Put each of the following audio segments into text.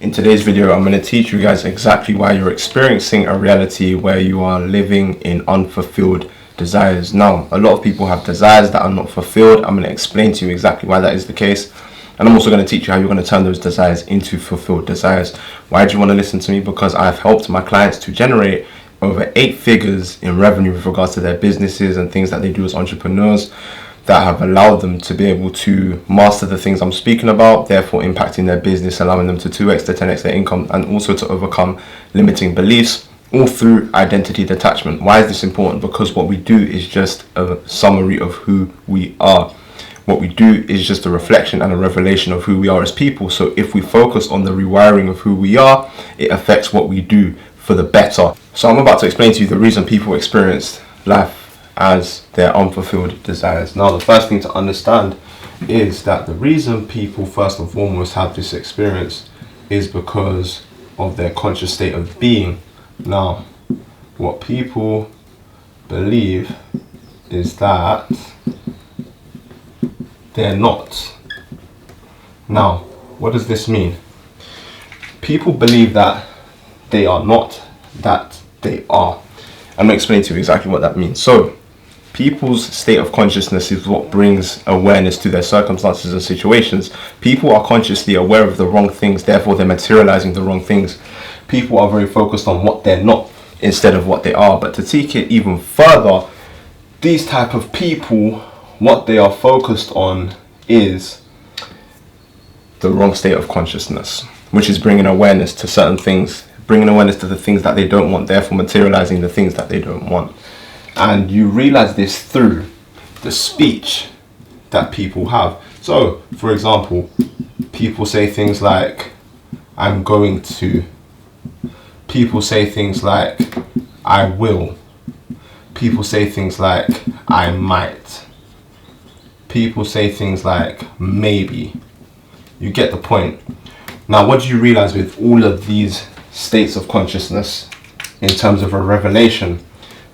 In today's video, I'm going to teach you guys exactly why you're experiencing a reality where you are living in unfulfilled desires. Now, a lot of people have desires that are not fulfilled. I'm going to explain to you exactly why that is the case. And I'm also going to teach you how you're going to turn those desires into fulfilled desires. Why do you want to listen to me? Because I've helped my clients to generate over 8 figures in revenue with regards to their businesses and things that they do as entrepreneurs, that have allowed them to be able to master the things I'm speaking about, therefore impacting their business, allowing them to 2x to 10x their income, and also to overcome limiting beliefs, all through identity detachment. Why is this important? Because what we do is just a summary of who we are. What we do is just a reflection and a revelation of who we are as people. So if we focus on the rewiring of who we are, it affects what we do for the better. So I'm about to explain to you the reason people experience life as their unfulfilled desires. Now, the first thing to understand is that the reason people first and foremost have this experience is because of their conscious state of being. Now, what people believe is that they're not. Now, what does this mean? People believe that they are not, that they are. I'm going to explain to you exactly what that means. So, people's state of consciousness is what brings awareness to their circumstances and situations. People are consciously aware of the wrong things, therefore they're materializing the wrong things. People are very focused on what they're not instead of what they are. But to take it even further, these type of people, what they are focused on is the wrong state of consciousness, which is bringing awareness to certain things, bringing awareness to the things that they don't want, therefore materializing the things that they don't want. And you realize this through the speech that people have. So, for example, people say things like, I'm going to. People say things like, I will. People say things like, I might. People say things like, maybe. You get the point. Now, what do you realize with all of these states of consciousness in terms of a revelation?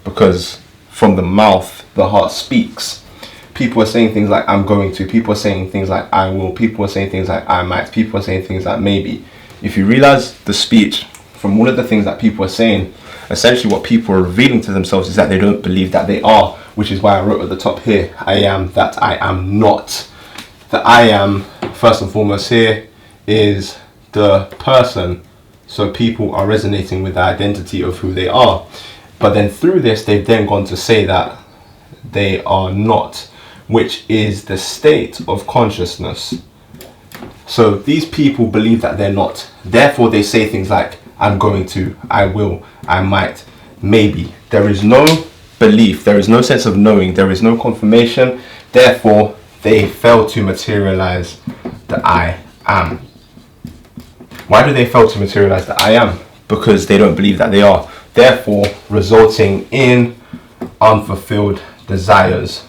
Because from the mouth, the heart speaks. People are saying things like, I'm going to. People are saying things like, I will. People are saying things like, I might. People are saying things like, maybe. If you realize the speech from all of the things that people are saying, essentially what people are revealing to themselves is that they don't believe that they are, which is why I wrote at the top here, I am that I am not. The I am, first and foremost here, is the person. So people are resonating with the identity of who they are. But then through this, they've then gone to say that they are not, which is the state of consciousness. So these people believe that they're not. Therefore, they say things like, I'm going to, I will, I might, maybe. There is no belief, there is no sense of knowing, there is no confirmation. Therefore, they fail to materialize the I am. Why do they fail to materialize the I am? Because they don't believe that they are. Therefore, resulting in unfulfilled desires.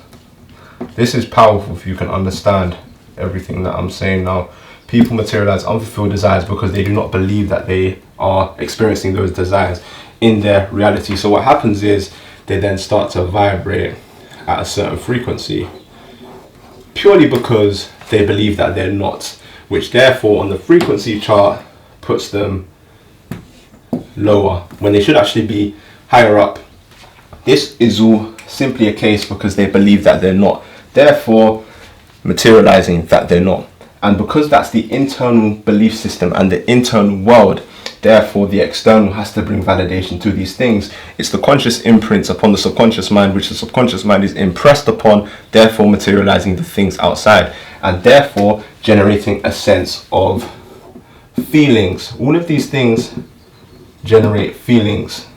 This is powerful if you can understand everything that I'm saying now. People materialize unfulfilled desires because they do not believe that they are experiencing those desires in their reality. So what happens is they then start to vibrate at a certain frequency purely because they believe that they're not, which therefore on the frequency chart puts them lower when they should actually be higher up. This is all simply a case because they believe that they're not, therefore materializing that they're not. And because that's the internal belief system and the internal world, therefore the external has to bring validation to these things. It's the conscious imprints upon the subconscious mind, which the subconscious mind is impressed upon, therefore materializing the things outside, and therefore generating a sense of feelings. All of these things generate feelings,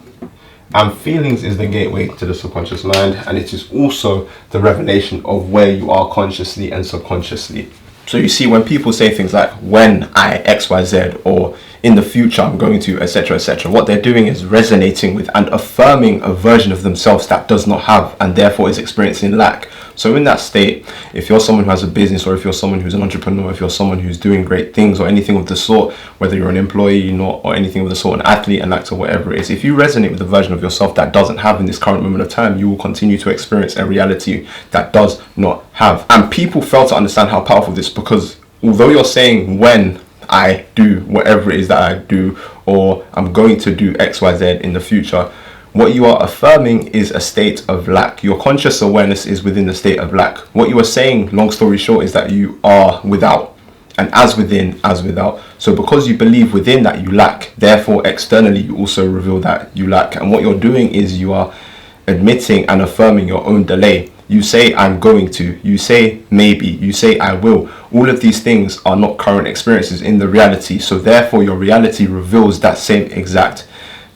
and feelings is the gateway to the subconscious mind, and it is also the revelation of where you are consciously and subconsciously. So you see, when people say things like, when I XYZ, or in the future I'm going to, etc., etc., what they're doing is resonating with and affirming a version of themselves that does not have, and therefore is experiencing lack. So in that state, if you're someone who has a business, or if you're someone who's an entrepreneur, if you're someone who's doing great things, or anything of the sort, whether you're an employee, not, or anything of the sort, an athlete, an actor, whatever it is, if you resonate with the version of yourself that doesn't have in this current moment of time, you will continue to experience a reality that does not have. And people fail to understand how powerful this is, because although you're saying when I do whatever it is that I do, or I'm going to do XYZ in the future. What you are affirming is a state of lack. Your conscious awareness is within the state of lack. What you are saying, long story short, is that you are without. And as within, as without. So because you believe within that you lack, therefore externally you also reveal that you lack. And what you're doing is you are admitting and affirming your own delay. You say, I'm going to. You say, maybe. You say, I will. All of these things are not current experiences in the reality. So therefore your reality reveals that same exact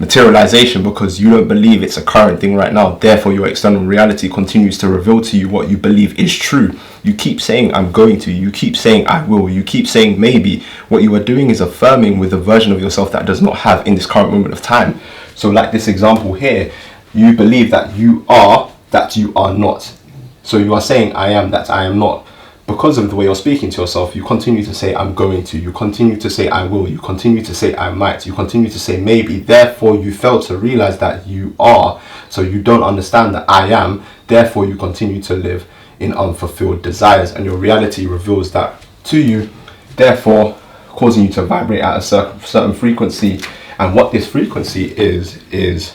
materialization, because you don't believe it's a current thing right now. Therefore your external reality continues to reveal to you what you believe is true. You keep saying, I'm going to. You keep saying, I will. You keep saying, maybe. What you are doing is affirming with a version of yourself that does not have in this current moment of time. So like this example here, you believe that you are not. So you are saying, I am that I am not. Because of the way you're speaking to yourself, you continue to say, I'm going to. You continue to say, I will. You continue to say, I might. You continue to say, maybe. Therefore, you fail to realize that you are. So you don't understand that I am. Therefore, you continue to live in unfulfilled desires. And your reality reveals that to you. Therefore, causing you to vibrate at a certain frequency. And what this frequency is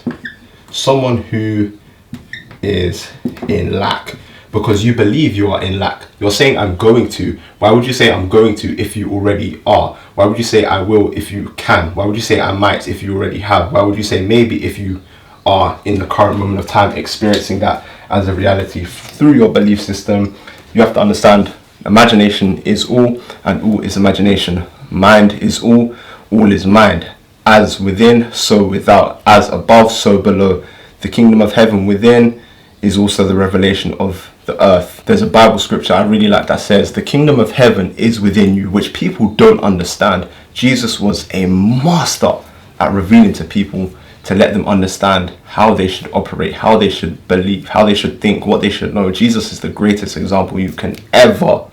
someone who is in lack. Because you believe you are in lack. You're saying, I'm going to. Why would you say I'm going to if you already are? Why would you say I will if you can? Why would you say I might if you already have? Why would you say maybe if you are in the current moment of time experiencing that as a reality through your belief system? You have to understand, imagination is all and all is imagination. Mind is all is mind. As within, so without. As above, so below. The kingdom of heaven within is also the revelation of the earth. There's a Bible scripture I really like that says, the kingdom of heaven is within you, which people don't understand. Jesus was a master at revealing to people to let them understand how they should operate, how they should believe, how they should think, what they should know. Jesus is the greatest example you can ever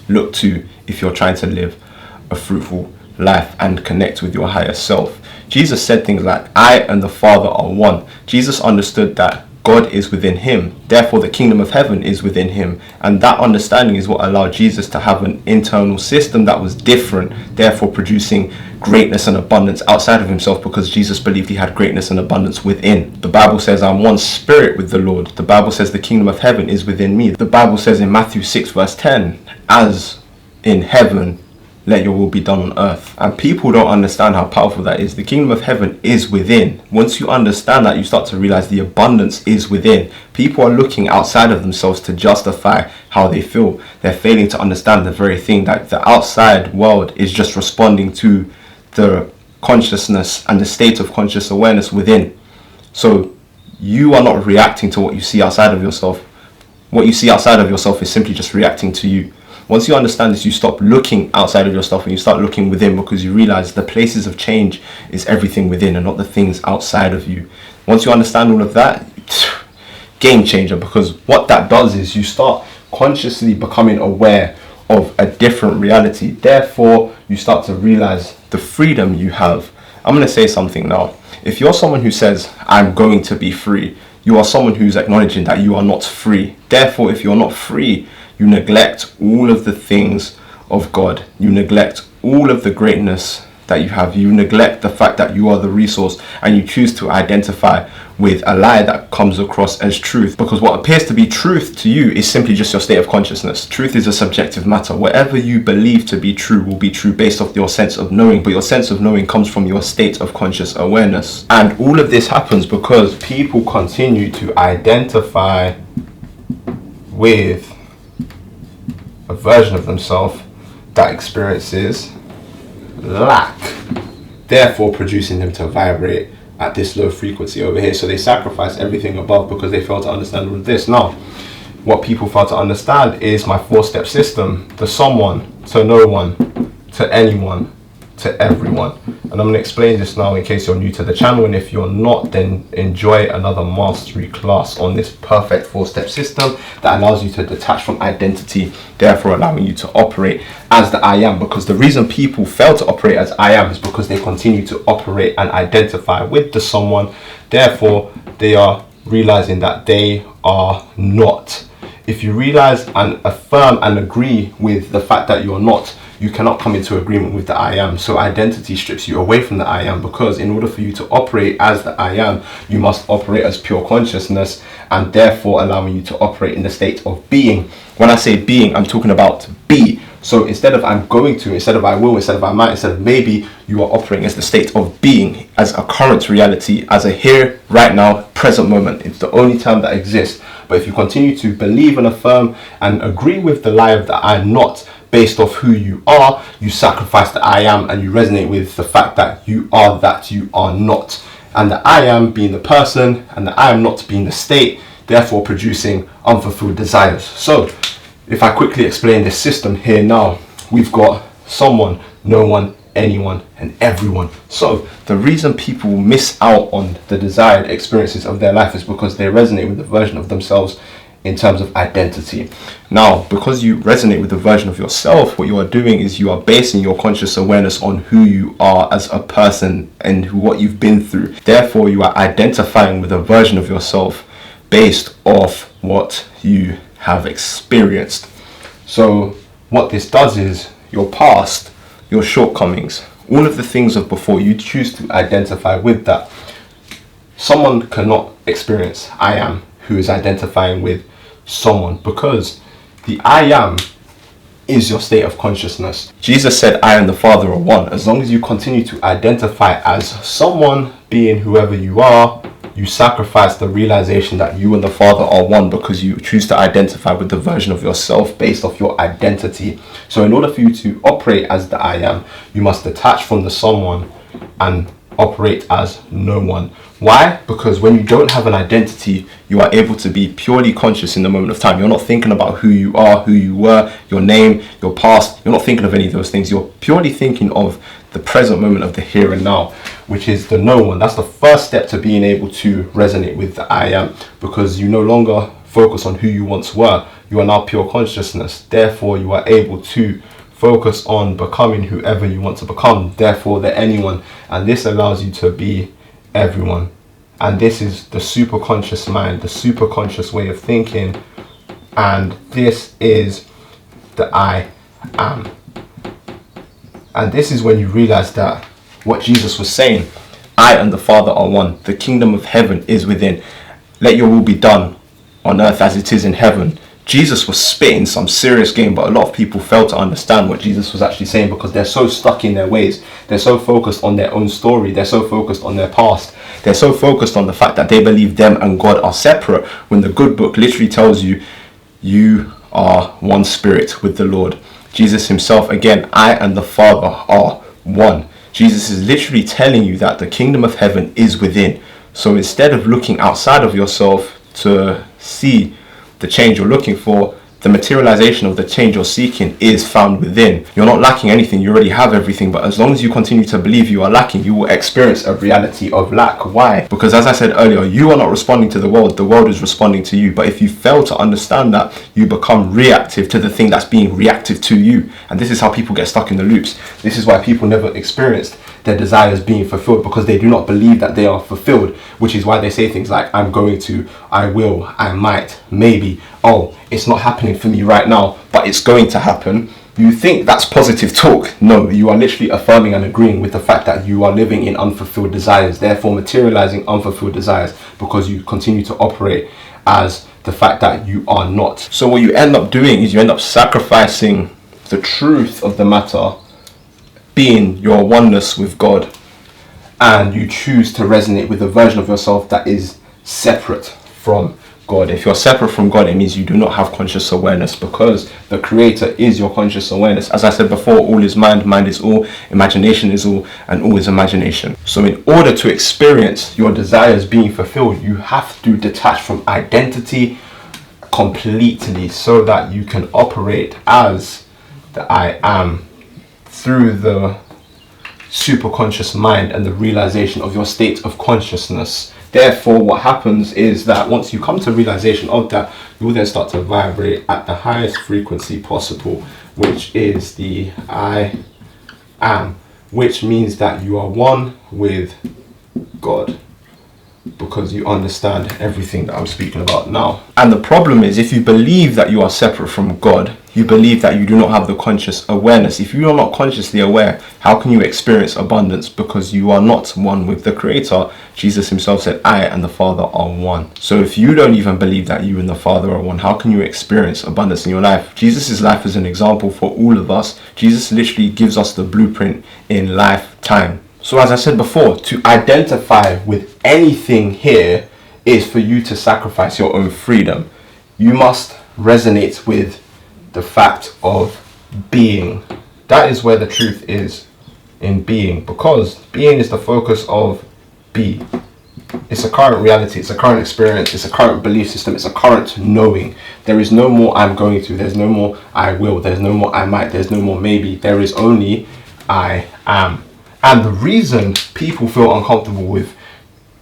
look to if you're trying to live a fruitful life and connect with your higher self. Jesus said things like, I and the Father are one. Jesus understood that God is within him, therefore the kingdom of heaven is within him, and that understanding is what allowed Jesus to have an internal system that was different, therefore producing greatness and abundance outside of himself, because Jesus believed he had greatness and abundance within. The Bible says, I'm one spirit with the Lord. The Bible says the kingdom of heaven is within me. The Bible says in Matthew 6 verse 10, as in heaven, let your will be done on earth. And people don't understand how powerful that is. The kingdom of heaven is within. Once you understand that, you start to realize the abundance is within. People are looking outside of themselves to justify how they feel. They're failing to understand the very thing that the outside world is just responding to the consciousness and the state of conscious awareness within. So you are not reacting to what you see outside of yourself. What you see outside of yourself is simply just reacting to you. Once you understand this, you stop looking outside of yourself and you start looking within, because you realize the places of change is everything within and not the things outside of you. Once you understand all of that, game changer, because what that does is you start consciously becoming aware of a different reality. Therefore, you start to realize the freedom you have. I'm going to say something now. If you're someone who says, I'm going to be free, you are someone who's acknowledging that you are not free. Therefore, if you're not free, you neglect all of the things of God. You neglect all of the greatness that you have. You neglect the fact that you are the resource, and you choose to identify with a lie that comes across as truth, because what appears to be truth to you is simply just your state of consciousness. Truth is a subjective matter. Whatever you believe to be true will be true based off your sense of knowing, but your sense of knowing comes from your state of conscious awareness. And all of this happens because people continue to identify with a version of themselves that experiences lack, therefore producing them to vibrate at this low frequency over here. So they sacrifice everything above because they fail to understand all of this. Now, what people fail to understand is my 4-step system: to someone, to no one, to anyone, to everyone. And I'm going to explain this now in case you're new to the channel, and if you're not, then enjoy another mastery class on this perfect 4-step system that allows you to detach from identity, therefore allowing you to operate as the I am. Because the reason people fail to operate as I am is because they continue to operate and identify with the someone, therefore they are realizing that they are not. If you realize and affirm and agree with the fact that you're not, you cannot come into agreement with the I am. So identity strips you away from the I am, because in order for you to operate as the I am, you must operate as pure consciousness, and therefore allowing you to operate in the state of being. When I say being, I'm talking about be. So instead of I'm going to, instead of I will, instead of I might, instead of maybe, you are operating as the state of being, as a current reality, as a here, right now, present moment. It's the only term that exists. But if you continue to believe and affirm and agree with the lie of the I'm not, based off who you are, you sacrifice the I am, and you resonate with the fact that you are that you are not. And the I am being the person, and the I am not being the state, therefore producing unfulfilled desires. So, if I quickly explain this system here now, we've got someone, no one, anyone, and everyone. So the reason people miss out on the desired experiences of their life is because they resonate with the version of themselves in terms of identity. Now, because you resonate with the version of yourself, what you are doing is you are basing your conscious awareness on who you are as a person and what you've been through. Therefore, you are identifying with a version of yourself based off what you have experienced. So what this does is your past, your shortcomings, all of the things of before, you choose to identify with that. Someone cannot experience I am who is identifying with someone, because the I am is your state of consciousness. Jesus said I and the Father are one. As long as you continue to identify as someone, being whoever you are, you sacrifice the realization that you and the Father are one, because you choose to identify with the version of yourself based off your identity. So in order for you to operate as the I am, you must detach from the someone and operate as no one. Why? Because when you don't have an identity, you are able to be purely conscious in the moment of time. You're not thinking about who you are, who you were, your name, your past. You're not thinking of any of those things. You're purely thinking of the present moment of the here and now, which is the no one. That's the first step to being able to resonate with the I am, because you no longer focus on who you once were. You are now pure consciousness. Therefore, you are able to focus on becoming whoever you want to become. Therefore, the anyone. And this allows you to be everyone. And this is the super conscious mind, the super conscious way of thinking. And this is the I am. And this is when you realize that what Jesus was saying, I and the Father are one. The kingdom of heaven is within. Let your will be done on earth as it is in heaven. Jesus was spitting some serious game, but a lot of people fail to understand what Jesus was actually saying, because they're so stuck in their ways. They're so focused on their own story. They're so focused on their past. They're so focused on the fact that they believe them and God are separate, when the good book literally tells you, you are one spirit with the Lord. Jesus himself, again, I and the Father are one. Jesus is literally telling you that the kingdom of heaven is within. So instead of looking outside of yourself to see the change you're looking for, the materialization of the change you're seeking is found within. You're not lacking anything, you already have everything, but as long as you continue to believe you are lacking, you will experience a reality of lack. Why? Because as I said earlier, you are not responding to the world is responding to you. But if you fail to understand that, you become reactive to the thing that's being reactive to you. And this is how people get stuck in the loops. This is why people never experienced their desires being fulfilled, because they do not believe that they are fulfilled, which is why they say things like, I'm going to, I will, I might, maybe, oh, it's not happening for me right now, but it's going to happen. You think that's positive talk. No, you are literally affirming and agreeing with the fact that you are living in unfulfilled desires, therefore materializing unfulfilled desires, because you continue to operate as the fact that you are not. So what you end up doing is you end up sacrificing the truth of the matter, being your oneness with God, and you choose to resonate with a version of yourself that is separate from God. If you're separate from God, it means you do not have conscious awareness, because the creator is your conscious awareness. As I said before, all is mind, mind is all, imagination is all, and all is imagination. So in order to experience your desires being fulfilled, you have to detach from identity completely, so that you can operate as the I am through the superconscious mind and the realization of your state of consciousness. Therefore, what happens is that once you come to realization of that, you will then start to vibrate at the highest frequency possible, which is the I am, which means that you are one with God, because you understand everything that I'm speaking about now. And the problem is, if you believe that you are separate from God, you believe that you do not have the conscious awareness. If you are not consciously aware, how can you experience abundance? Because you are not one with the Creator. Jesus himself said, I and the Father are one. So if you don't even believe that you and the Father are one, how can you experience abundance in your life? Jesus' life is an example for all of us. Jesus literally gives us the blueprint in lifetime. So as I said before, to identify with anything here is for you to sacrifice your own freedom. You must resonate with the fact of being. That is where the truth is, in being, because being is the focus of be. It's a current reality, it's a current experience, it's a current belief system, it's a current knowing. There is no more I'm going to, there's no more I will, there's no more I might, there's no more maybe. There is only I am. And the reason people feel uncomfortable with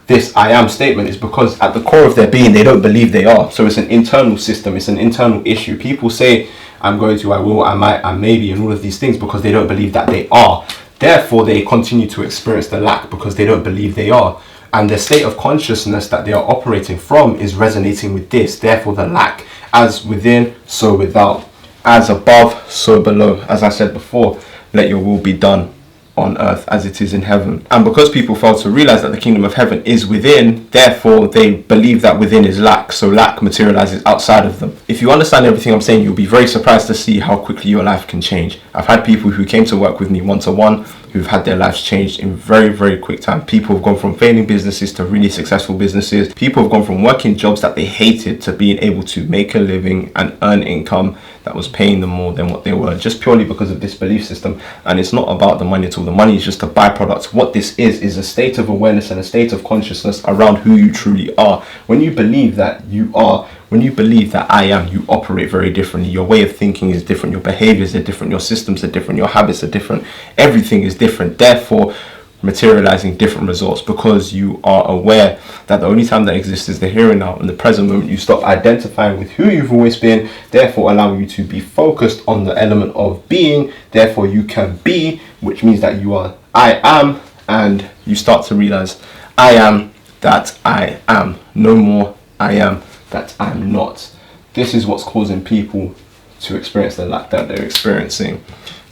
this I am statement is because at the core of their being, they don't believe they are. So it's an internal system, it's an internal issue. People say, I'm going to, I will, I might, I maybe, and all of these things because they don't believe that they are. Therefore, they continue to experience the lack because they don't believe they are. And the state of consciousness that they are operating from is resonating with this. Therefore, the lack, as within, so without. As above, so below. As I said before, let your will be done on earth as it is in heaven. And because people fail to realize that the kingdom of heaven is within, therefore they believe that within is lack, so lack materializes outside of them. If you understand everything I'm saying, you'll be very surprised to see how quickly your life can change. I've had people who came to work with me one-to-one who've had their lives changed in very, very quick time. People have gone from failing businesses to really successful businesses. People have gone from working jobs that they hated to being able to make a living and earn income that was paying them more than what they were, just purely because of this belief system. And it's not about the money at all. The money is just a byproduct. What this is a state of awareness and a state of consciousness around who you truly are. When you believe that you are, when you believe that I am, you operate very differently. Your way of thinking is different. Your behaviors are different. Your systems are different. Your habits are different. Everything is different. Therefore, materializing different results, because you are aware that the only time that exists is the here and now. In the present moment, you stop identifying with who you've always been, therefore allowing you to be focused on the element of being. Therefore, you can be, which means that you are I am, and you start to realize I am that I am. No more I am that I'm not. This is what's causing people to experience the lack that they're experiencing.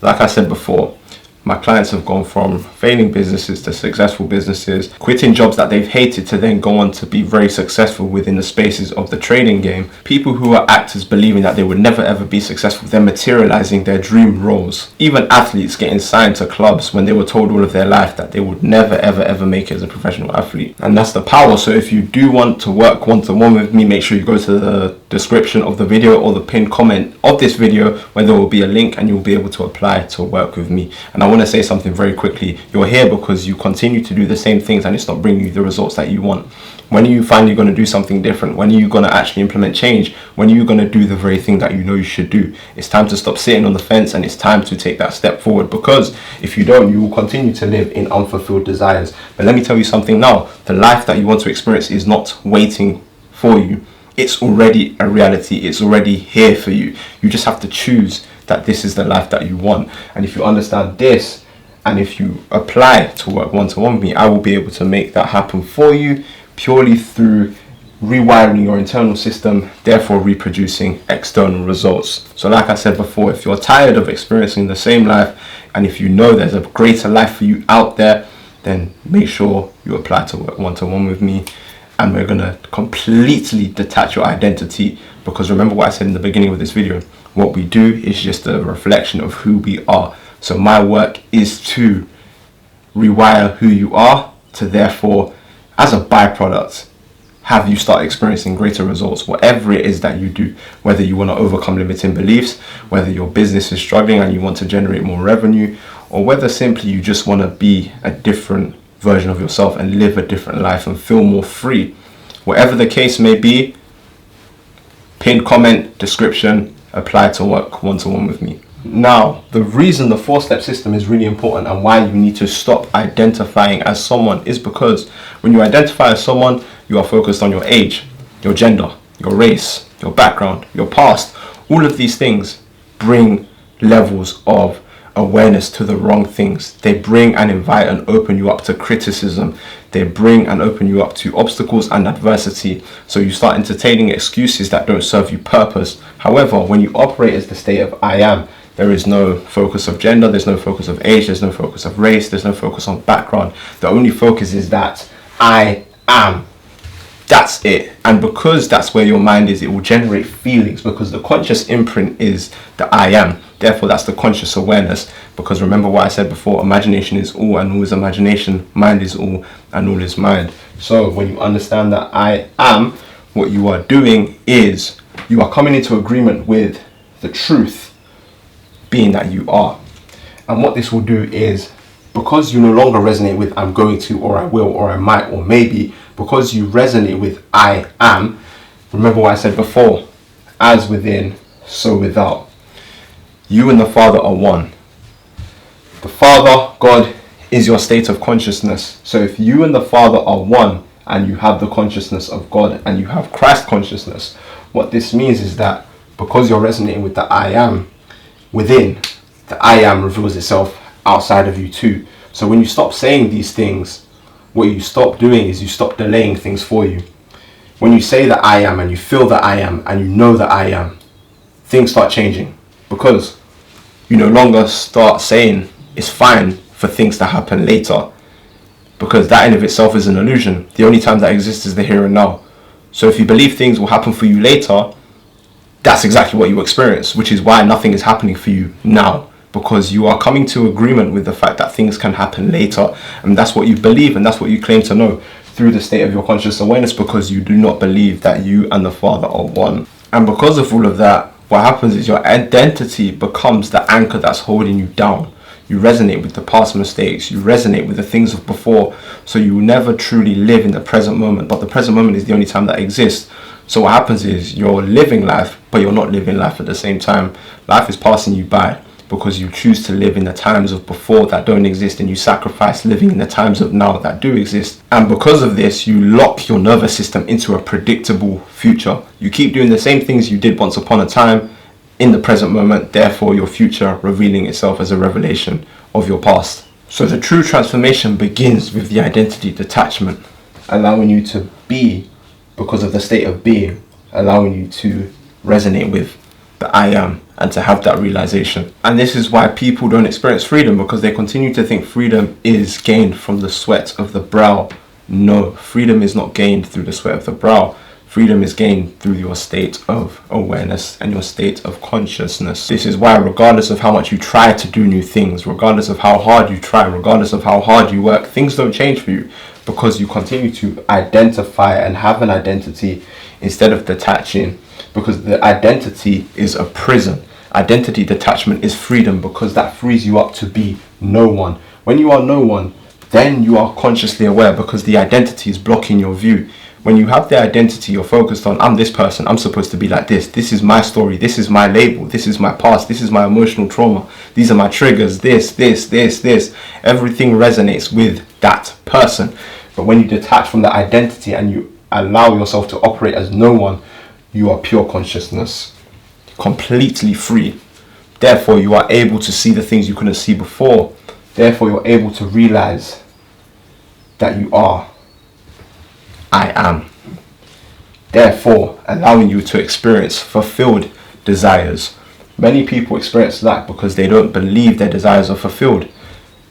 Like I said before, my clients have gone from failing businesses to successful businesses, quitting jobs that they've hated to then go on to be very successful within the spaces of the trading game. People who are actors believing that they would never ever be successful, they're materializing their dream roles. Even athletes getting signed to clubs when they were told all of their life that they would never ever ever make it as a professional athlete. And that's the power. So if you do want to work one-to-one with me, make sure you go to the description of the video or the pinned comment of this video where there will be a link and you'll be able to apply to work with me. And I want to say something very quickly. You're here because you continue to do the same things and it's not bringing you the results that you want. When are you finally going to do something different? When are you going to actually implement change? When are you going to do the very thing that you know you should do? It's time to stop sitting on the fence and it's time to take that step forward, because if you don't, you will continue to live in unfulfilled desires. But let me tell you something now. The life that you want to experience is not waiting for you. It's already a reality. It's already here for you. You just have to choose that this is the life that you want. And if you understand this, and if you apply to work one-to-one with me, I will be able to make that happen for you purely through rewiring your internal system, therefore reproducing external results. So like I said before, if you're tired of experiencing the same life, and if you know there's a greater life for you out there, then make sure you apply to work one-to-one with me. And we're going to completely detach your identity, because remember what I said in the beginning of this video, what we do is just a reflection of who we are. So my work is to rewire who you are, to therefore, as a byproduct, have you start experiencing greater results, whatever it is that you do. Whether you want to overcome limiting beliefs, whether your business is struggling and you want to generate more revenue, or whether simply you just want to be a different version of yourself and live a different life and feel more free. Whatever the case may be, pinned comment, description, apply to work one-to-one with me. Now, the reason the 4-step system is really important and why you need to stop identifying as someone is because when you identify as someone, you are focused on your age, your gender, your race, your background, your past. All of these things bring levels of awareness to the wrong things. They bring and invite and open you up to criticism. They bring and open you up to obstacles and adversity. So you start entertaining excuses that don't serve you purpose. However, when you operate as the state of I am, there is no focus of gender, there's no focus of age, there's no focus of race, there's no focus on background. The only focus is that I am. That's it. And because that's where your mind is, it will generate feelings, because the conscious imprint is the I am. Therefore, that's the conscious awareness. Because remember what I said before, imagination is all and all is imagination. Mind is all and all is mind. So when you understand that I am, what you are doing is you are coming into agreement with the truth being that you are. And what this will do is, because you no longer resonate with I'm going to, or I will, or I might, or maybe, because you resonate with I am, remember what I said before, as within, so without. You and the Father are one. The Father, God, is your state of consciousness. So if you and the Father are one, and you have the consciousness of God, and you have Christ consciousness, what this means is that because you're resonating with the I am within, the I am reveals itself outside of you too. So when you stop saying these things, what you stop doing is you stop delaying things for you. When you say that I am, and you feel that I am, and you know that I am, things start changing, because you no longer start saying it's fine for things to happen later, because that in of itself is an illusion. The only time that exists is the here and now. So if you believe things will happen for you later, that's exactly what you experience, which is why nothing is happening for you now, because you are coming to agreement with the fact that things can happen later, and that's what you believe and that's what you claim to know through the state of your conscious awareness, because you do not believe that you and the Father are one. And because of all of that, what happens is your identity becomes the anchor that's holding you down. You resonate with the past mistakes, you resonate with the things of before, so you will never truly live in the present moment. But the present moment is the only time that exists. So what happens is you're living life, but you're not living life at the same time. Life is passing you by because you choose to live in the times of before that don't exist, and you sacrifice living in the times of now that do exist. And because of this, you lock your nervous system into a predictable future. You keep doing the same things you did once upon a time in the present moment, therefore your future revealing itself as a revelation of your past. So the true transformation begins with the identity detachment, allowing you to be because of the state of being, allowing you to resonate with the I am and to have that realization. And this is why people don't experience freedom, because they continue to think freedom is gained from the sweat of the brow. No, freedom is not gained through the sweat of the brow. Freedom is gained through your state of awareness and your state of consciousness. This is why regardless of how much you try to do new things, regardless of how hard you try, regardless of how hard you work, things don't change for you, because you continue to identify and have an identity instead of detaching, because the identity is a prison. Identity detachment is freedom, because that frees you up to be no one. When you are no one, then you are consciously aware, because the identity is blocking your view. When you have the identity, you're focused on, I'm this person, I'm supposed to be like this. This is my story, this is my label, this is my past, this is my emotional trauma. These are my triggers, this. Everything resonates with that person. But when you detach from the identity and you allow yourself to operate as no one, you are pure consciousness, completely free. Therefore, you are able to see the things you couldn't see before. Therefore, you're able to realize that you are I am. Therefore, allowing you to experience fulfilled desires. Many people experience lack because they don't believe their desires are fulfilled.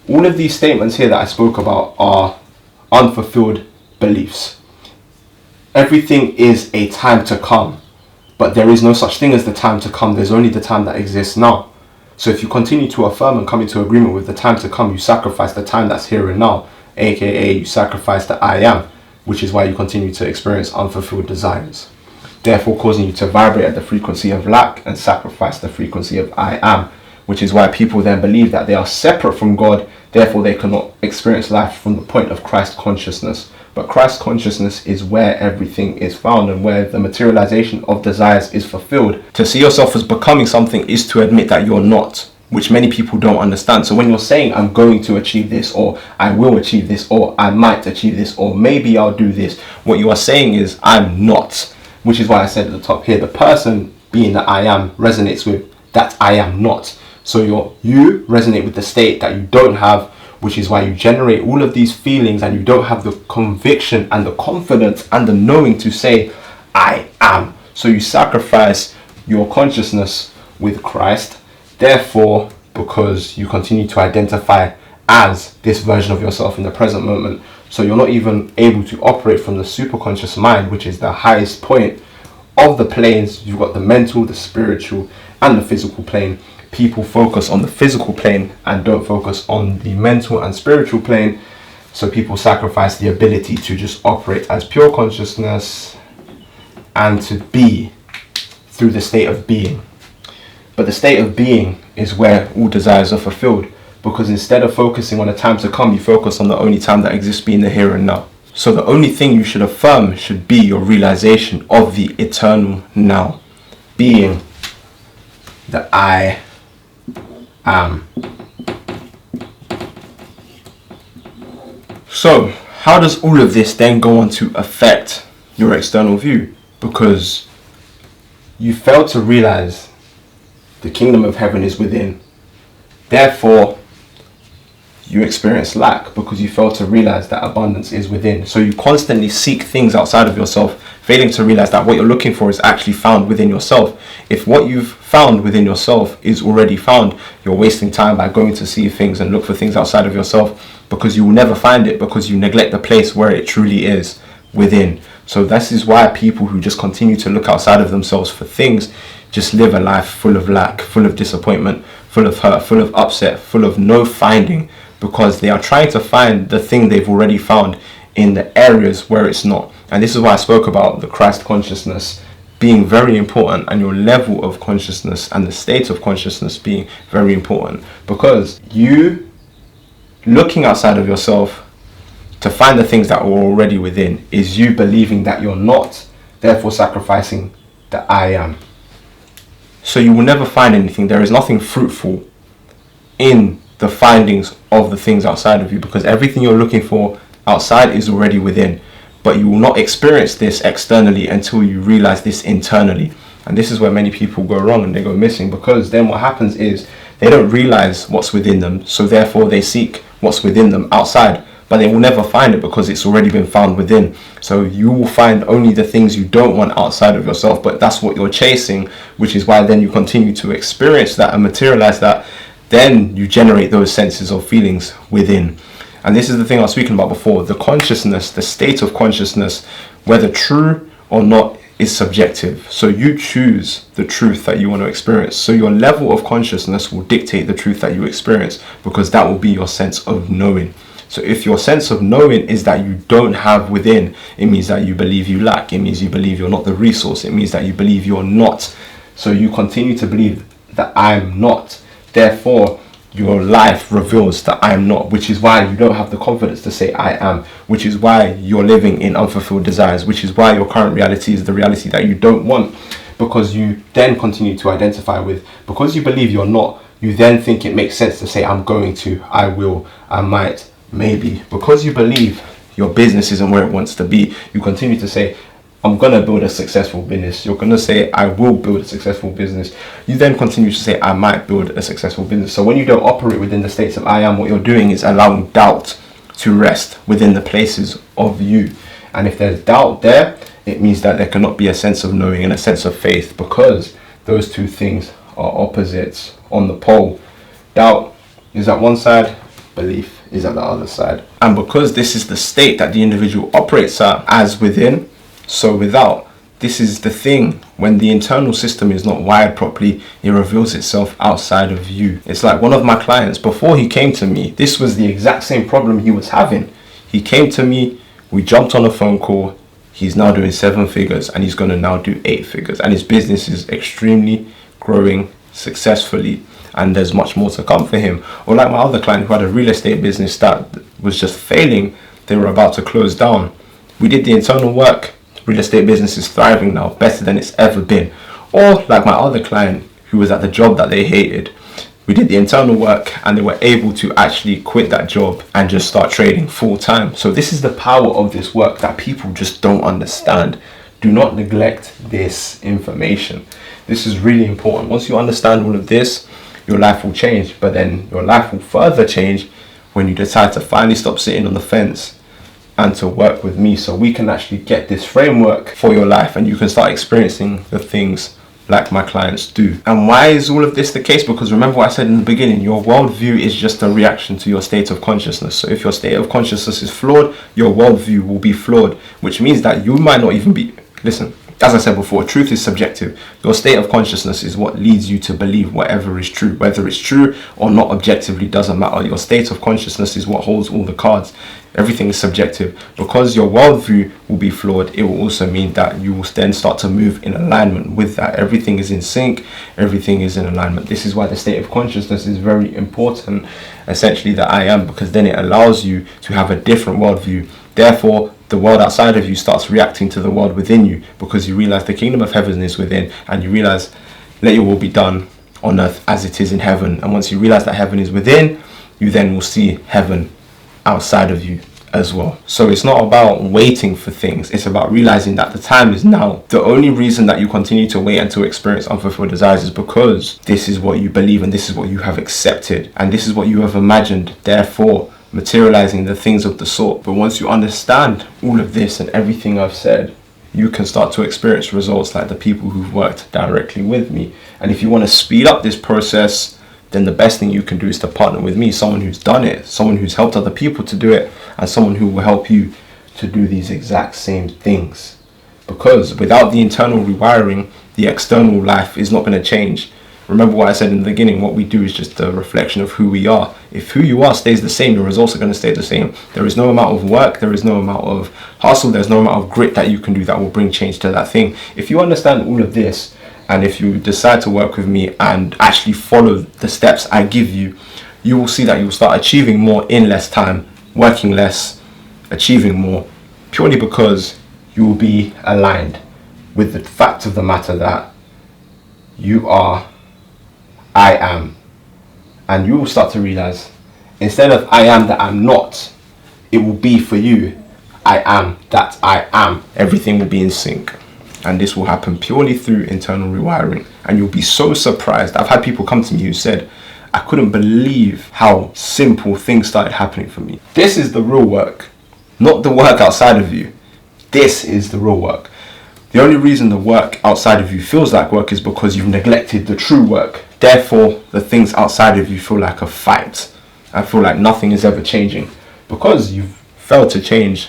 All of these statements here that I spoke about are unfulfilled beliefs. Everything is a time to come, but there is no such thing as the time to come. There's only the time that exists now. So if you continue to affirm and come into agreement with the time to come, you sacrifice the time that's here and now, aka you sacrifice the I am, which is why you continue to experience unfulfilled desires, therefore causing you to vibrate at the frequency of lack and sacrifice the frequency of I am, which is why people then believe that they are separate from God, therefore they cannot experience life from the point of Christ consciousness. But Christ consciousness is where everything is found and where the materialization of desires is fulfilled. To see yourself as becoming something is to admit that you're not, which many people don't understand. So when you're saying I'm going to achieve this, or I will achieve this, or I might achieve this, or maybe I'll do this, what you are saying is I'm not, which is why I said at the top here, the person being that I am resonates with that I am not, So you resonate with the state that you don't have, which is why you generate all of these feelings and you don't have the conviction and the confidence and the knowing to say, I am. So you sacrifice your consciousness with Christ. Therefore, because you continue to identify as this version of yourself in the present moment, so you're not even able to operate from the superconscious mind, which is the highest point of the planes. You've got the mental, the spiritual, and the physical plane. People focus on the physical plane and don't focus on the mental and spiritual plane. So people sacrifice the ability to just operate as pure consciousness and to be through the state of being. But the state of being is where all desires are fulfilled, because instead of focusing on the time to come, you focus on the only time that exists, being the here and now. So the only thing you should affirm should be your realization of the eternal now, being the I am. So how does all of this then go on to affect your external view? Because you fail to realize the kingdom of heaven is within. Therefore, you experience lack because you fail to realize that abundance is within. So you constantly seek things outside of yourself, failing to realize that what you're looking for is actually found within yourself. If what you've found within yourself is already found, you're wasting time by going to see things and look for things outside of yourself, because you will never find it, because you neglect the place where it truly is, within. So this is why people who just continue to look outside of themselves for things just live a life full of lack, full of disappointment, full of hurt, full of upset, full of no finding, because they are trying to find the thing they've already found in the areas where it's not. And this is why I spoke about the Christ consciousness being very important, and your level of consciousness and the state of consciousness being very important, because you looking outside of yourself to find the things that are already within is you believing that you're not, therefore sacrificing the I am. So you will never find anything. There is nothing fruitful in the findings of the things outside of you, because everything you're looking for outside is already within. But you will not experience this externally until you realize this internally. And this is where many people go wrong and they go missing, because then what happens is they don't realize what's within them, so therefore they seek what's within them outside, but they will never find it because it's already been found within. So you will find only the things you don't want outside of yourself, but that's what you're chasing, which is why then you continue to experience that and materialize that. Then you generate those senses of feelings within. And this is the thing I was speaking about before. The consciousness, the state of consciousness, whether true or not, is subjective. So you choose the truth that you want to experience. So your level of consciousness will dictate the truth that you experience, because that will be your sense of knowing. So if your sense of knowing is that you don't have within, it means that you believe you lack. It means you believe you're not the resource. It means that you believe you're not. So you continue to believe that I'm not. Therefore, your life reveals that I am not, which is why you don't have the confidence to say I am, which is why you're living in unfulfilled desires, which is why your current reality is the reality that you don't want, because you then continue to identify with, because you believe you're not, you then think it makes sense to say I'm going to, I will, I might, maybe. Because you believe your business isn't where it wants to be, you continue to say I'm gonna build a successful business. You're gonna say I will build a successful business. You then continue to say I might build a successful business. So when you don't operate within the states of I am, what you're doing is allowing doubt to rest within the places of you. And if there's doubt there, it means that there cannot be a sense of knowing and a sense of faith, because those two things are opposites on the pole. Doubt is at one side, belief is at the other side. And because this is the state that the individual operates at, as within, so without, this is the thing. When the internal system is not wired properly, it reveals itself outside of you. It's like one of my clients, before he came to me, this was the exact same problem he was having. He came to me, we jumped on a phone call. He's now doing 7 figures, and he's going to now do 8 figures. And his business is extremely growing successfully, and there's much more to come for him. Or like my other client who had a real estate business that was just failing, they were about to close down. We did the internal work. Real estate business is thriving now, better than it's ever been. Or like my other client who was at the job that they hated, we did the internal work and they were able to actually quit that job and just start trading full time. So this is the power of this work that people just don't understand. Do not neglect this information. This is really important. Once you understand all of this, your life will change. But then your life will further change when you decide to finally stop sitting on the fence and to work with me, so we can actually get this framework for your life and you can start experiencing the things like my clients do. And why is all of this the case? Because remember what I said in the beginning, your worldview is just a reaction to your state of consciousness. So if your state of consciousness is flawed, your worldview will be flawed, which means that you might not even be, listen, as I said before, truth is subjective. Your state of consciousness is what leads you to believe whatever is true. Whether it's true or not objectively doesn't matter. Your state of consciousness is what holds all the cards. Everything is subjective. Because your worldview will be flawed, it will also mean that you will then start to move in alignment with that. Everything is in sync. Everything is in alignment. This is why the state of consciousness is very important. Essentially, the I am, because then it allows you to have a different worldview. Therefore, the world outside of you starts reacting to the world within you, because you realize the kingdom of heaven is within, and you realize, let your will be done on earth as it is in heaven. And once you realize that heaven is within, you then will see heaven outside of you as well. So it's not about waiting for things, it's about realizing that the time is now. The only reason that you continue to wait until experience unfulfilled desires is because this is what you believe and this is what you have accepted and this is what you have imagined, therefore materializing the things of the sort. But once you understand all of this and everything I've said, you can start to experience results like the people who've worked directly with me. And if you want to speed up this process, then the best thing you can do is to partner with me, someone who's done it, someone who's helped other people to do it, and someone who will help you to do these exact same things. Because without the internal rewiring, the external life is not going to change. Remember what I said in the beginning, what we do is just a reflection of who we are. If who you are stays the same, the results are going to stay the same. There is no amount of work, there is no amount of hustle, there's no amount of grit that you can do that will bring change to that thing. If you understand all of this, and if you decide to work with me and actually follow the steps I give you, you will see that you will start achieving more in less time, working less, achieving more, purely because you will be aligned with the fact of the matter that you are I am. And you will start to realize, instead of I am that I'm not, it will be for you, I am that I am. Everything will be in sync. And this will happen purely through internal rewiring. And you'll be so surprised. I've had people come to me who said, I couldn't believe how simple things started happening for me. This is the real work, not the work outside of you. This is the real work. The only reason the work outside of you feels like work is because you've neglected the true work. Therefore, the things outside of you feel like a fight. I feel like nothing is ever changing because you've failed to change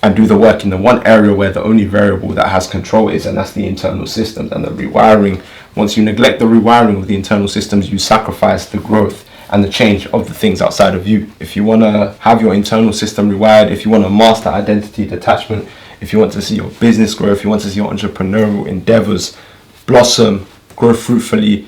and do the work in the one area where the only variable that has control is, and that's the internal systems and the rewiring. Once you neglect the rewiring of the internal systems, you sacrifice the growth and the change of the things outside of you. If you want to have your internal system rewired, if you want to master identity detachment, if you want to see your business grow, if you want to see your entrepreneurial endeavors blossom, grow fruitfully,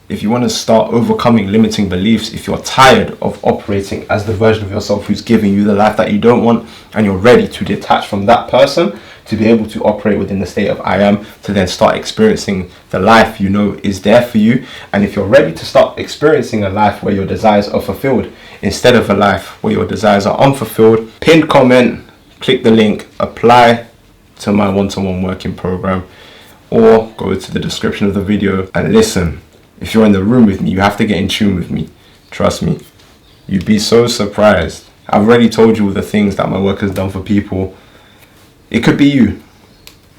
if you want to start overcoming limiting beliefs, if you're tired of operating as the version of yourself who's giving you the life that you don't want, and you're ready to detach from that person to be able to operate within the state of I am, to then start experiencing the life you know is there for you. And if you're ready to start experiencing a life where your desires are fulfilled instead of a life where your desires are unfulfilled, pinned comment, click the link, apply to my one-to-one working program, or go to the description of the video and listen. If you're in the room with me, you have to get in tune with me. Trust me, you'd be so surprised. I've already told you all the things that my work has done for people. It could be you.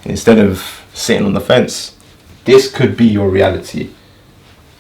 Instead of sitting on the fence, this could be your reality.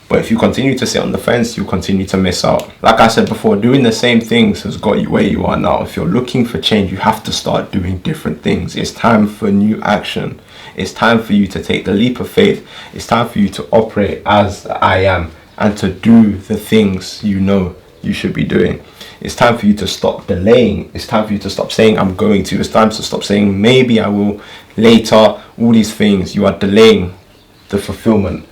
But if you continue to sit on the fence, you'll continue to miss out. Like I said before, doing the same things has got you where you are now. If you're looking for change, you have to start doing different things. It's time for new action. It's time for you to take the leap of faith. It's time for you to operate as I am and to do the things you know you should be doing. It's time for you to stop delaying. It's time for you to stop saying I'm going to. It's time to stop saying maybe I will later. All these things, you are delaying the fulfillment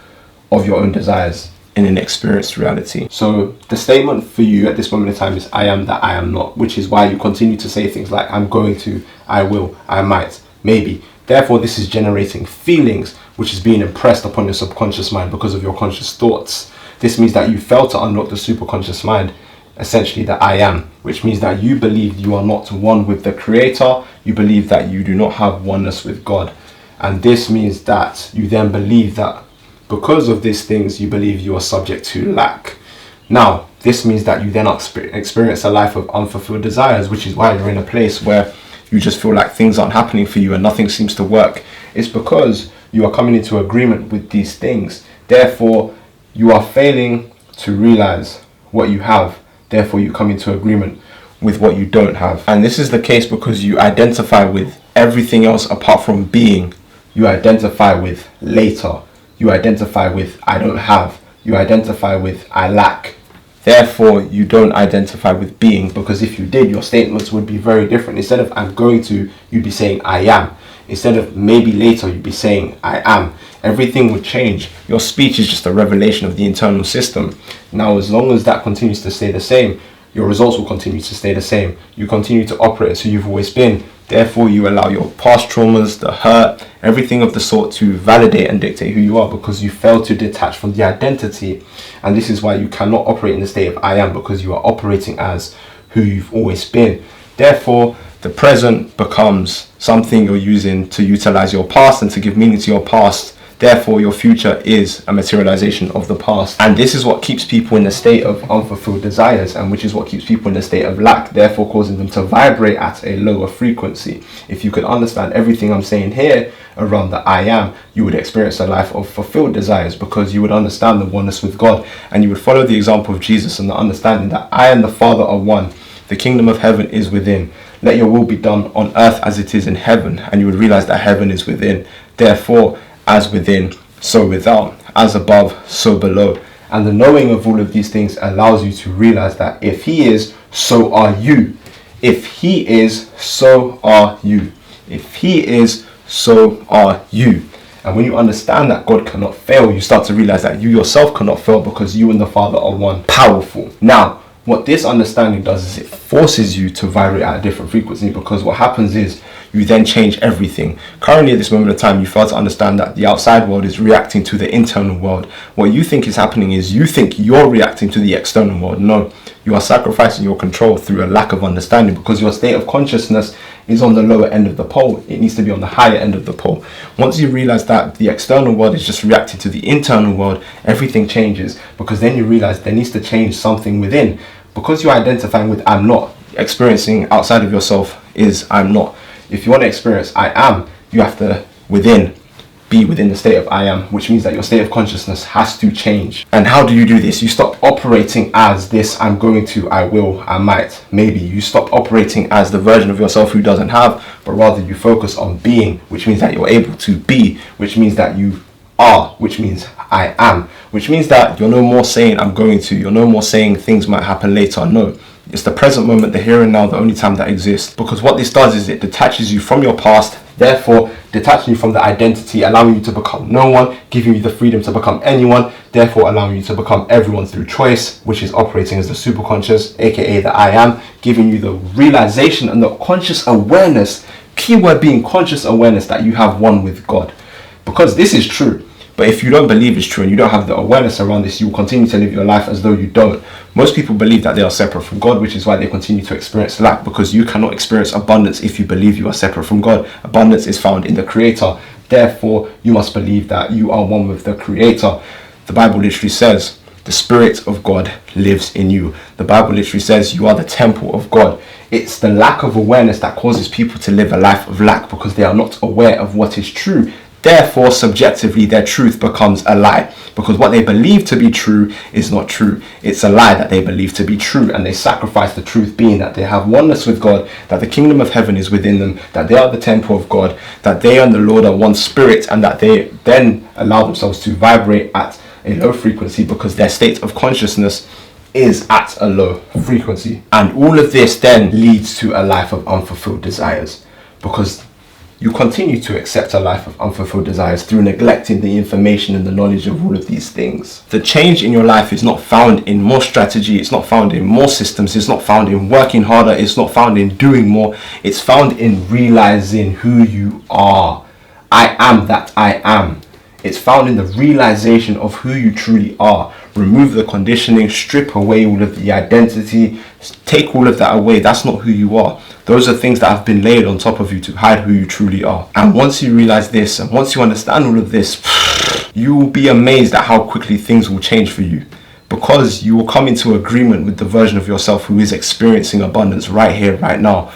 of your own desires in an experienced reality. So the statement for you at this moment in time is I am that I am not, which is why you continue to say things like I'm going to, I will, I might, maybe. Therefore, this is generating feelings, which is being impressed upon your subconscious mind because of your conscious thoughts. This means that you fail to unlock the superconscious mind, essentially the I am, which means that you believe you are not one with the Creator. You believe that you do not have oneness with God. And this means that you then believe that Because of these things, you believe you are subject to lack. Now, this means that you then experience a life of unfulfilled desires, which is why you're in a place where you just feel like things aren't happening for you and nothing seems to work. It's because you are coming into agreement with these things. Therefore, you are failing to realize what you have. Therefore, you come into agreement with what you don't have. And this is the case because you identify with everything else apart from being. You identify with later. You identify with I don't have. You identify with I lack. Therefore, you don't identify with being, because if you did, your statements would be very different. Instead of I'm going to, you'd be saying I am. Instead of maybe later, you'd be saying I am. Everything would change. Your speech is just a revelation of the internal system. Now, as long as that continues to stay the same, your results will continue to stay the same. You continue to operate as who you've always been. Therefore, you allow your past traumas, the hurt, everything of the sort to validate and dictate who you are, because you fail to detach from the identity. And this is why you cannot operate in the state of I am, because you are operating as who you've always been. Therefore, the present becomes something you're using to utilize your past and to give meaning to your past. Therefore, your future is a materialization of the past. And this is what keeps people in a state of unfulfilled desires, and which is what keeps people in a state of lack, therefore causing them to vibrate at a lower frequency. If you could understand everything I'm saying here around the I am, you would experience a life of fulfilled desires, because you would understand the oneness with God, and you would follow the example of Jesus and the understanding that I and the Father are one. The kingdom of heaven is within. Let your will be done on earth as it is in heaven. And you would realize that heaven is within. Therefore, as within, so without, as above, so below. And the knowing of all of these things allows you to realize that if he is, so are you. If he is, so are you. If he is, so are you. And when you understand that God cannot fail, you start to realize that you yourself cannot fail, because you and the Father are one. Powerful. Now, what this understanding does is it forces you to vibrate at a different frequency, because what happens is you then change everything. Currently, at this moment of time, you fail to understand that the outside world is reacting to the internal world. What you think is happening is you think you're reacting to the external world. No, you are sacrificing your control through a lack of understanding, because your state of consciousness is on the lower end of the pole. It needs to be on the higher end of the pole. Once you realize that the external world is just reacting to the internal world, everything changes, because then you realize there needs to change something within. Because you're identifying with I'm not, experiencing outside of yourself is I'm not. If you want to experience I am, you have to be within the state of I am, which means that your state of consciousness has to change. And how do you do this? You stop operating as this I'm going to, I will, I might, maybe. You stop operating as the version of yourself who doesn't have, but rather you focus on being, which means that you're able to be, which means that you are, which means I am, which means that you're no more saying I'm going to, you're no more saying things might happen later. No, it's the present moment, the here and now, the only time that exists. Because what this does is it detaches you from your past, therefore detaching you from the identity, allowing you to become no one, giving you the freedom to become anyone, therefore allowing you to become everyone through choice, which is operating as the superconscious, aka the I am, giving you the realization and the conscious awareness, keyword being conscious awareness, that you have one with God. Because this is true. But if you don't believe it's true and you don't have the awareness around this, you will continue to live your life as though you don't. Most people believe that they are separate from God, which is why they continue to experience lack, because you cannot experience abundance if you believe you are separate from God. Abundance is found in the Creator. Therefore, you must believe that you are one with the Creator. The Bible literally says, the Spirit of God lives in you. The Bible literally says you are the temple of God. It's the lack of awareness that causes people to live a life of lack, because they are not aware of what is true. Therefore, subjectively, their truth becomes a lie, because what they believe to be true is not true. It's a lie that they believe to be true, and they sacrifice the truth being that they have oneness with God, that the kingdom of heaven is within them, that they are the temple of God, that they and the Lord are one spirit, and that they then allow themselves to vibrate at a low frequency, because their state of consciousness is at a low frequency. And all of this then leads to a life of unfulfilled desires, because you continue to accept a life of unfulfilled desires through neglecting the information and the knowledge of all of these things. The change in your life is not found in more strategy, it's not found in more systems, it's not found in working harder, it's not found in doing more, it's found in realizing who you are. I am that I am. It's found in the realization of who you truly are. Remove the conditioning, strip away all of the identity, take all of that away. That's not who you are. Those are things that have been laid on top of you to hide who you truly are. And once you realize this, and once you understand all of this, you will be amazed at how quickly things will change for you, because you will come into agreement with the version of yourself who is experiencing abundance right here, right now.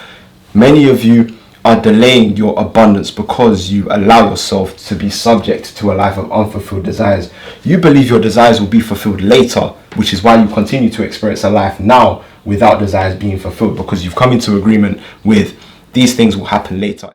Many of you are delaying your abundance because you allow yourself to be subject to a life of unfulfilled desires. You believe your desires will be fulfilled later, which is why you continue to experience a life now without desires being fulfilled, because you've come into agreement with these things will happen later.